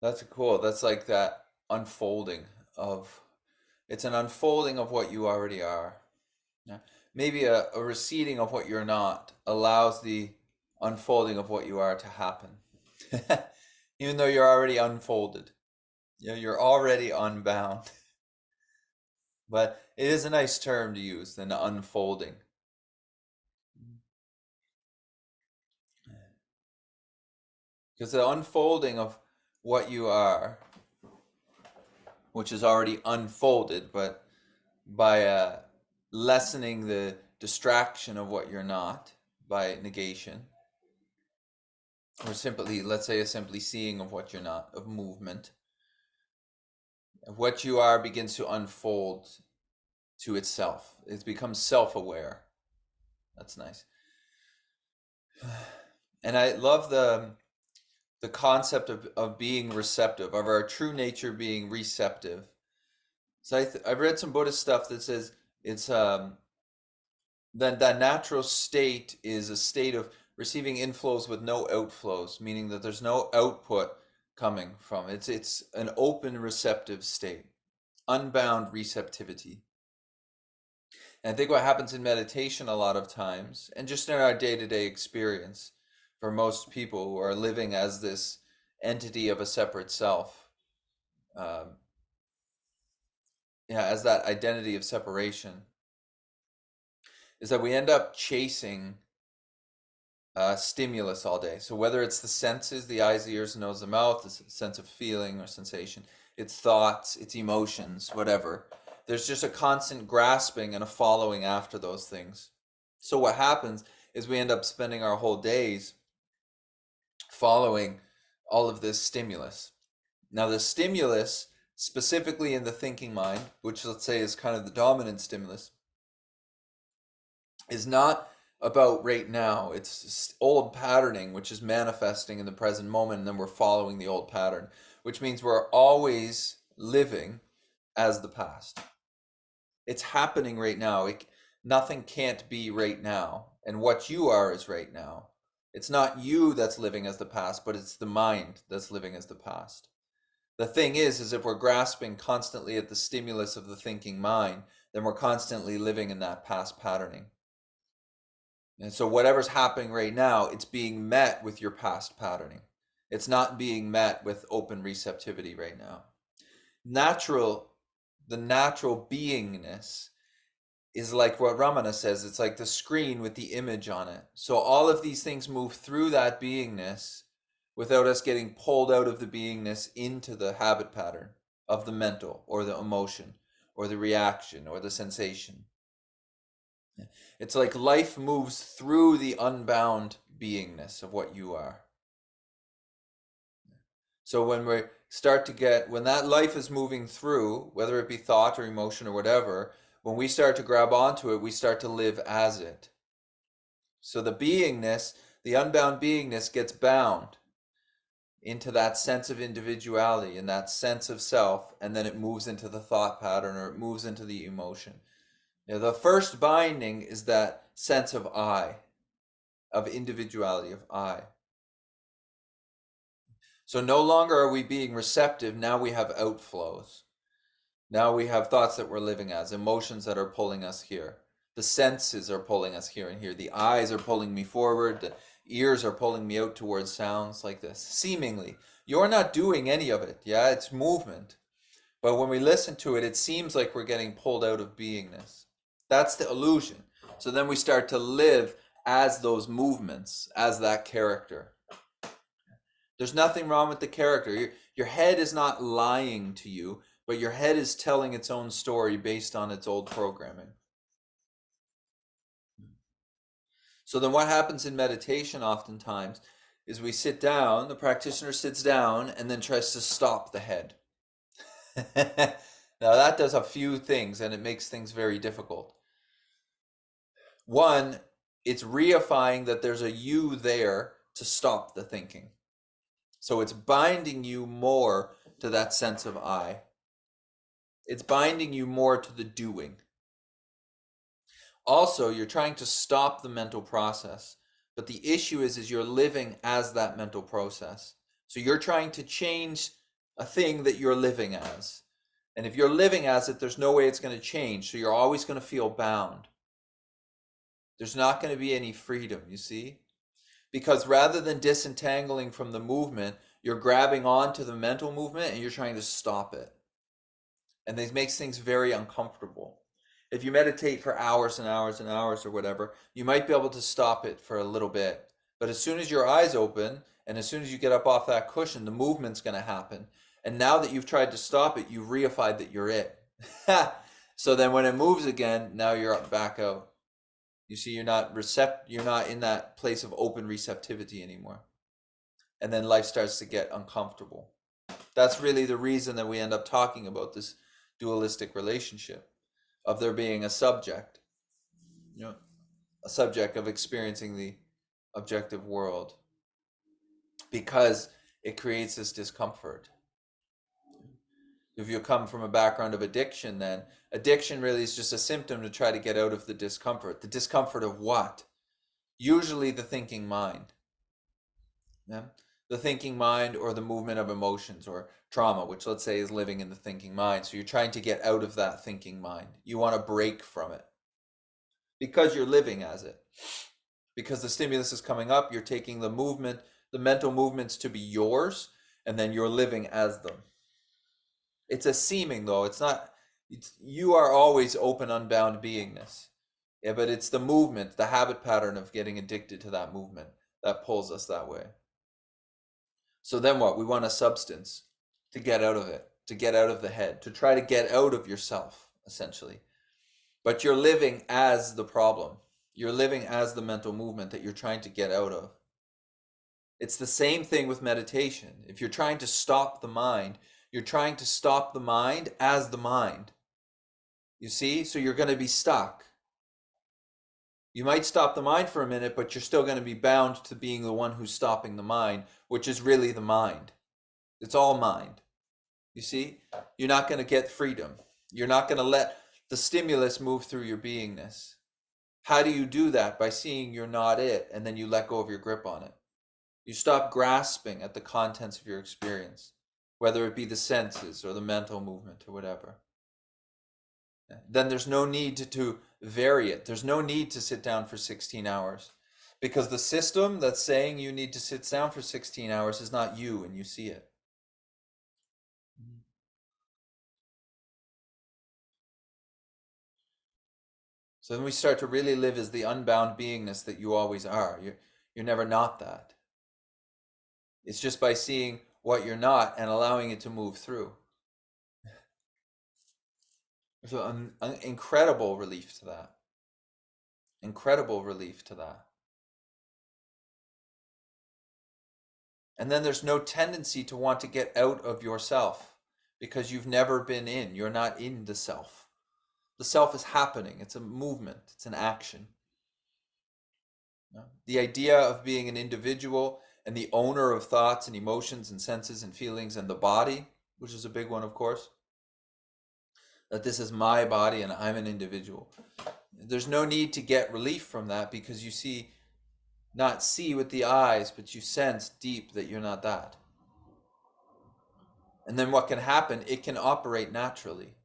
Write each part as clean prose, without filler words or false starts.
That's cool. That's like that unfolding of, it's an unfolding of what you already are. Yeah. Maybe a receding of what you're not allows the unfolding of what you are to happen. Even though you're already unfolded. You're already unbound. But it is a nice term to use, than unfolding. Because the unfolding of what you are, which is already unfolded, but by lessening the distraction of what you're not by negation, or simply, let's say, a simply seeing of what you're not, of movement, what you are begins to unfold to itself. It becomes self-aware. That's nice. And I love the concept of being receptive, of our true nature being receptive. So I've read some Buddhist stuff that says it's that natural state is a state of receiving inflows with no outflows, meaning that there's no output coming from it. It's an open receptive state, unbound receptivity. And I think what happens in meditation a lot of times, and just in our day-to-day experience, for most people who are living as this entity of a separate self, um, yeah, as that identity of separation, is that we end up chasing stimulus all day. So whether it's the senses, the eyes, the ears, the nose, the mouth, the sense of feeling or sensation, it's thoughts, it's emotions, whatever. There's just a constant grasping and a following after those things. So what happens is we end up spending our whole days following all of this stimulus. Now the stimulus, specifically in the thinking mind, which let's say is kind of the dominant stimulus, is not about right now. It's old patterning, which is manifesting in the present moment, and then we're following the old pattern, which means we're always living as the past. It's happening right now. Nothing can't be right now. And what you are is right now. It's not you that's living as the past, but it's the mind that's living as the past. The thing is if we're grasping constantly at the stimulus of the thinking mind, then we're constantly living in that past patterning. And so whatever's happening right now, it's being met with your past patterning. It's not being met with open receptivity right now. Natural, the natural beingness is like what Ramana says, it's like the screen with the image on it. So all of these things move through that beingness without us getting pulled out of the beingness into the habit pattern of the mental or the emotion or the reaction or the sensation. It's like life moves through the unbound beingness of what you are. So when we start to get, when that life is moving through, whether it be thought or emotion or whatever, when we start to grab onto it, we start to live as it. So the beingness, the unbound beingness gets bound into that sense of individuality and that sense of self, and then it moves into the thought pattern or it moves into the emotion. Now, the first binding is that sense of I, of individuality, of I. So no longer are we being receptive, now we have outflows. Now we have thoughts that we're living as, emotions that are pulling us here. The senses are pulling us here and here. The eyes are pulling me forward. The ears are pulling me out towards sounds like this. Seemingly. You're not doing any of it. Yeah, it's movement. But when we listen to it, it seems like we're getting pulled out of beingness. That's the illusion. So then we start to live as those movements, as that character. There's nothing wrong with the character. Your head is not lying to you, but your head is telling its own story based on its old programming. So then what happens in meditation oftentimes is we sit down, the practitioner sits down and then tries to stop the head. Now that does a few things and it makes things very difficult. One, it's reifying that there's a you there to stop the thinking. So it's binding you more to that sense of I. It's binding you more to the doing. Also, you're trying to stop the mental process. But the issue is you're living as that mental process. So you're trying to change a thing that you're living as. And if you're living as it, there's no way it's going to change. So you're always going to feel bound. There's not going to be any freedom, you see? Because rather than disentangling from the movement, you're grabbing onto the mental movement and you're trying to stop it. And this makes things very uncomfortable. If you meditate for hours and hours and hours or whatever, you might be able to stop it for a little bit. But as soon as your eyes open and as soon as you get up off that cushion, the movement's going to happen. And now that you've tried to stop it, you've reified that you're it. So then when it moves again, now you're back out. You see, you're not in that place of open receptivity anymore. And then life starts to get uncomfortable. That's really the reason that we end up talking about this dualistic relationship of there being a subject, you know, a subject of experiencing the objective world, because it creates this discomfort. If you come from a background of addiction, then addiction really is just a symptom to try to get out of the discomfort. The discomfort of what? Usually the thinking mind. Yeah? The thinking mind or the movement of emotions or trauma, which let's say is living in the thinking mind. So you're trying to get out of that thinking mind. You want to break from it because you're living as it. Because the stimulus is coming up, you're taking the movement, the mental movements to be yours, and then you're living as them. It's a seeming though. It's not. You are always open, unbound beingness. Yeah, but it's the movement, the habit pattern of getting addicted to that movement that pulls us that way. So then what? We want a substance to get out of it, to get out of the head, to try to get out of yourself, essentially. But you're living as the problem. You're living as the mental movement that you're trying to get out of. It's the same thing with meditation. If you're trying to stop the mind, you're trying to stop the mind as the mind. You see? So you're going to be stuck. You might stop the mind for a minute, but you're still going to be bound to being the one who's stopping the mind, which is really the mind. It's all mind. You see? You're not going to get freedom. You're not going to let the stimulus move through your beingness. How do you do that? By seeing you're not it, and then you let go of your grip on it. You stop grasping at the contents of your experience, whether it be the senses or the mental movement or whatever. Then there's no need to vary it. There's no need to sit down for 16 hours because the system that's saying you need to sit down for 16 hours is not you, and you see it. So then we start to really live as the unbound beingness that you always are. You're never not that. It's just by seeing what you're not and allowing it to move through. So an incredible relief to that. Incredible relief to that. And then there's no tendency to want to get out of yourself because you've never been in. You're not in the self. The self is happening. It's a movement. It's an action. The idea of being an individual and the owner of thoughts and emotions and senses and feelings and the body, which is a big one, of course, that this is my body and I'm an individual. There's no need to get relief from that because you not see with the eyes, but you sense deep that you're not that. And then what can happen? It can operate naturally.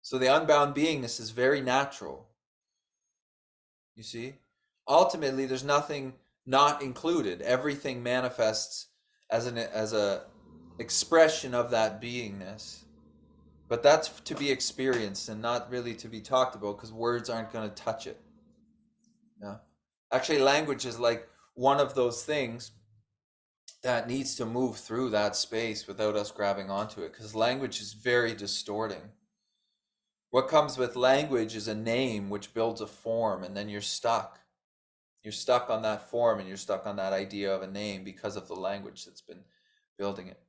So the unbound beingness is very natural. You see? Ultimately, there's nothing not included. Everything manifests as a expression of that beingness. But that's to be experienced and not really to be talked about because words aren't going to touch it. Yeah. Actually, language is like one of those things that needs to move through that space without us grabbing onto it because language is very distorting. What comes with language is a name which builds a form, and then you're stuck. You're stuck on that form and you're stuck on that idea of a name because of the language that's been building it.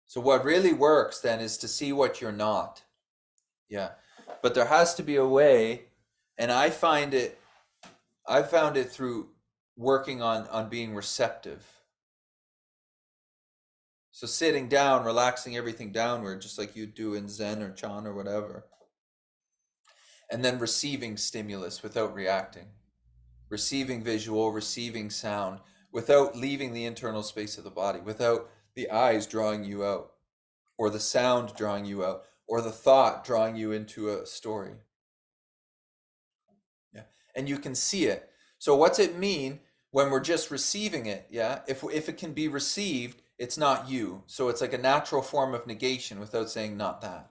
So what really works then is to see what you're not. Yeah. But there has to be a way, and I found it through working on being receptive. So sitting down, relaxing everything downward, just like you do in Zen or Chan or whatever. And then receiving stimulus without reacting. Receiving visual, receiving sound, without leaving the internal space of the body, without the eyes drawing you out, or the sound drawing you out, or the thought drawing you into a story. Yeah. And you can see it. So what's it mean when we're just receiving it? Yeah. If it can be received, it's not you. So it's like a natural form of negation without saying not that.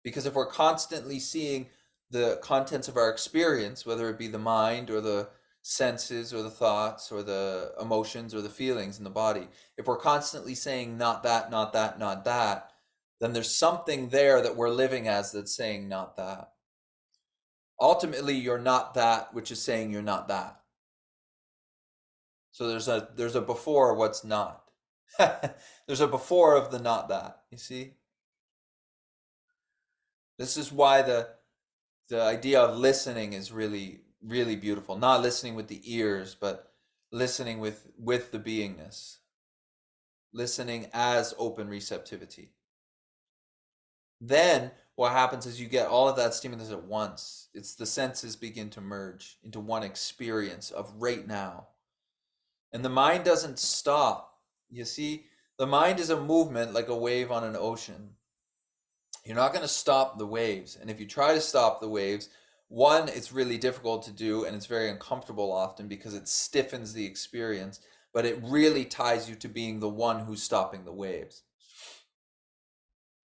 Because if we're constantly seeing the contents of our experience, whether it be the mind or the senses or the thoughts or the emotions or the feelings in the body, if we're constantly saying not that, not that, not that, then there's something there that we're living as that's saying not that. Ultimately, you're not that, which is saying you're not that. So there's a before what's not. There's a before of the not that. You see? This is why the idea of listening is really really beautiful. Not listening with the ears, but listening with the beingness. Listening as open receptivity. Then what happens is you get all of that stimulus at once. It's the senses begin to merge into one experience of right now. And the mind doesn't stop. You see, the mind is a movement like a wave on an ocean. You're not going to stop the waves. And if you try to stop the waves, one, it's really difficult to do and it's very uncomfortable often because it stiffens the experience, but it really ties you to being the one who's stopping the waves.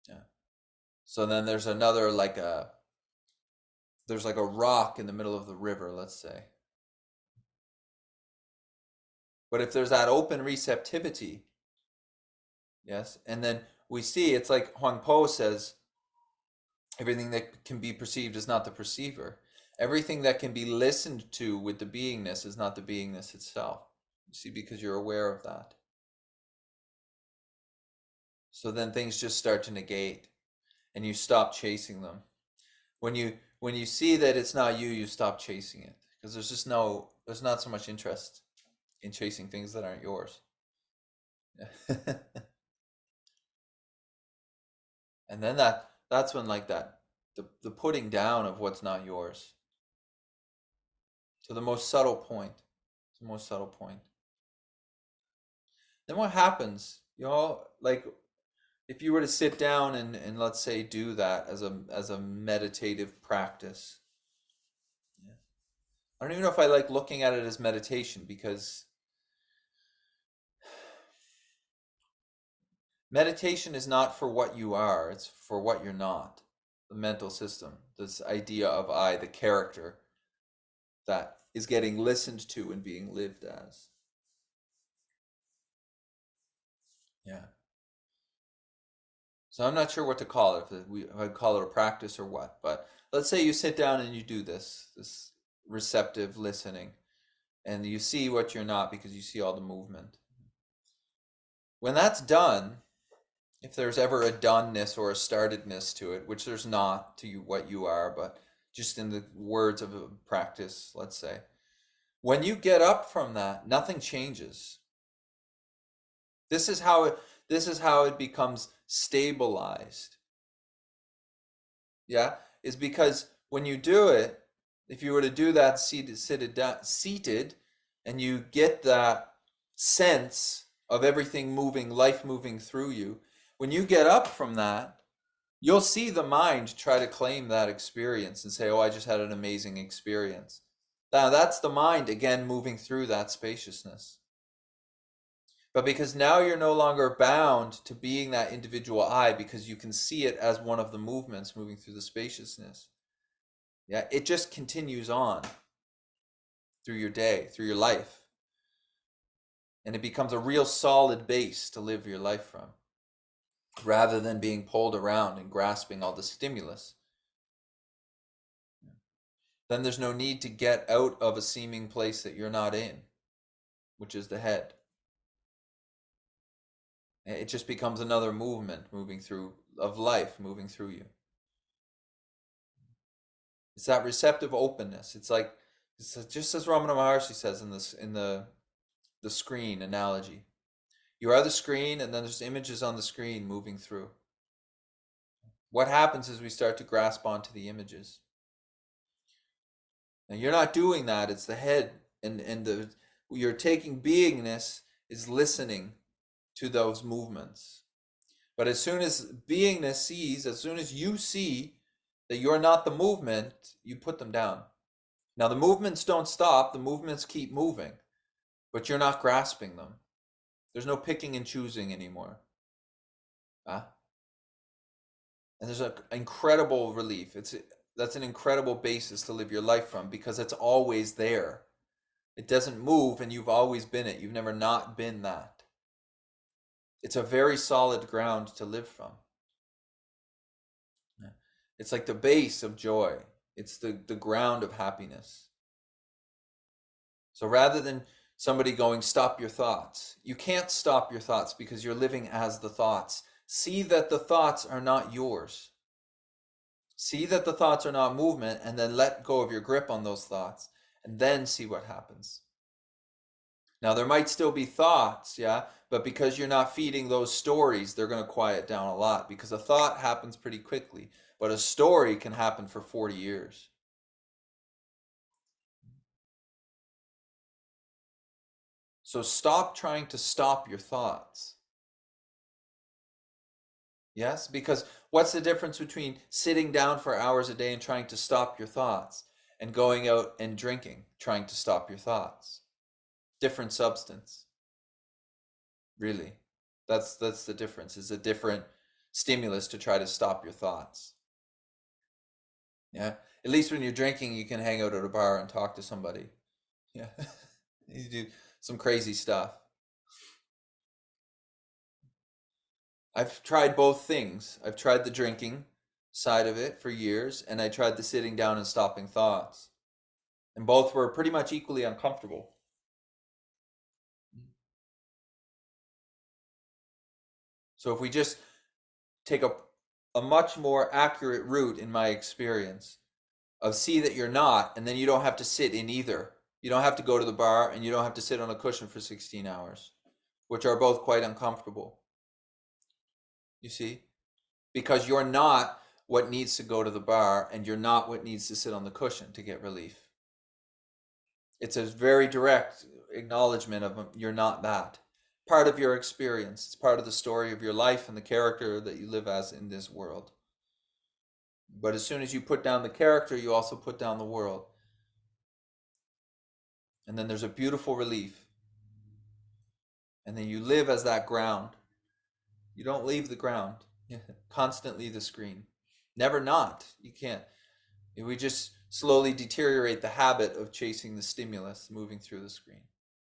Yeah. So then there's like a rock in the middle of the river, let's say. But if there's that open receptivity, yes, and then we see it's like Huang Po says, everything that can be perceived is not the perceiver. Everything that can be listened to with the beingness is not the beingness itself. You see, because you're aware of that. So then things just start to negate and you stop chasing them. When you see that it's not you, you stop chasing it. Because there's not so much interest in chasing things that aren't yours. And then that's when like that the putting down of what's not yours to the most subtle point. The most subtle point. Then what happens? Like if you were to sit down and let's say do that as a meditative practice. Yeah. I don't even know if I like looking at it as meditation because meditation is not for what you are, it's for what you're not. The mental system, this idea of I, the character that is getting listened to and being lived as. Yeah. So I'm not sure what to call it, if I'd call it a practice or what, but let's say you sit down and you do this receptive listening, and you see what you're not because you see all the movement. When that's done, if there's ever a doneness or a startedness to it, which there's not to you what you are, but just in the words of a practice, let's say, when you get up from that, nothing changes. This is how it becomes stabilized. Yeah, is because when you do it, if you were to do that seated, and you get that sense of everything moving, life moving through you, when you get up from that, you'll see the mind try to claim that experience and say, "Oh, I just had an amazing experience." Now that's the mind again moving through that spaciousness. But because now you're no longer bound to being that individual I because you can see it as one of the movements moving through the spaciousness. Yeah, it just continues on through your day, through your life. And it becomes a real solid base to live your life from rather than being pulled around and grasping all the stimulus. Then there's no need to get out of a seeming place that you're not in, which is the head. It just becomes another movement moving through of life moving through you. It's that receptive openness. It's just as Ramana Maharshi says in this in the screen analogy. You are the screen, and then there's images on the screen moving through. What happens is we start to grasp onto the images. And you're not doing that, it's the head and the Your taking beingness is listening to those movements. But as soon as beingness sees, as soon as you see that you're not the movement, you put them down. Now, the movements don't stop, the movements keep moving, but you're not grasping them. There's no picking and choosing anymore. Huh? And there's an incredible relief. That's an incredible basis to live your life from because it's always there. It doesn't move and you've always been it. You've never not been that. It's a very solid ground to live from. It's like the base of joy. It's the ground of happiness. So rather than somebody going, stop your thoughts, you can't stop your thoughts because you're living as the thoughts. See that the thoughts are not yours. See that the thoughts are not movement, and then let go of your grip on those thoughts, and then see what happens. Now, there might still be thoughts, yeah, but because you're not feeding those stories, they're going to quiet down a lot because a thought happens pretty quickly, but a story can happen for 40 years. So stop trying to stop your thoughts. Yes, because what's the difference between sitting down for hours a day and trying to stop your thoughts and going out and drinking, trying to stop your thoughts? Different substance, really. That's the difference. It's a different stimulus to try to stop your thoughts. Yeah. At least when you're drinking, you can hang out at a bar and talk to somebody. Yeah. You do some crazy stuff. I've tried both things. I've tried the drinking side of it for years, and I tried the sitting down and stopping thoughts. And both were pretty much equally uncomfortable. So if we just take a much more accurate route in my experience of see that you're not, and then you don't have to sit in either. You don't have to go to the bar and you don't have to sit on a cushion for 16 hours, which are both quite uncomfortable. You see? Because you're not what needs to go to the bar and you're not what needs to sit on the cushion to get relief. It's a very direct acknowledgement of you're not that. Part of your experience, it's part of the story of your life and the character that you live as in this world. But as soon as you put down the character, you also put down the world. And then there's a beautiful relief. And then you live as that ground. You don't leave the ground. Constantly the screen. Never not. You can't. We just slowly deteriorate the habit of chasing the stimulus moving through the screen.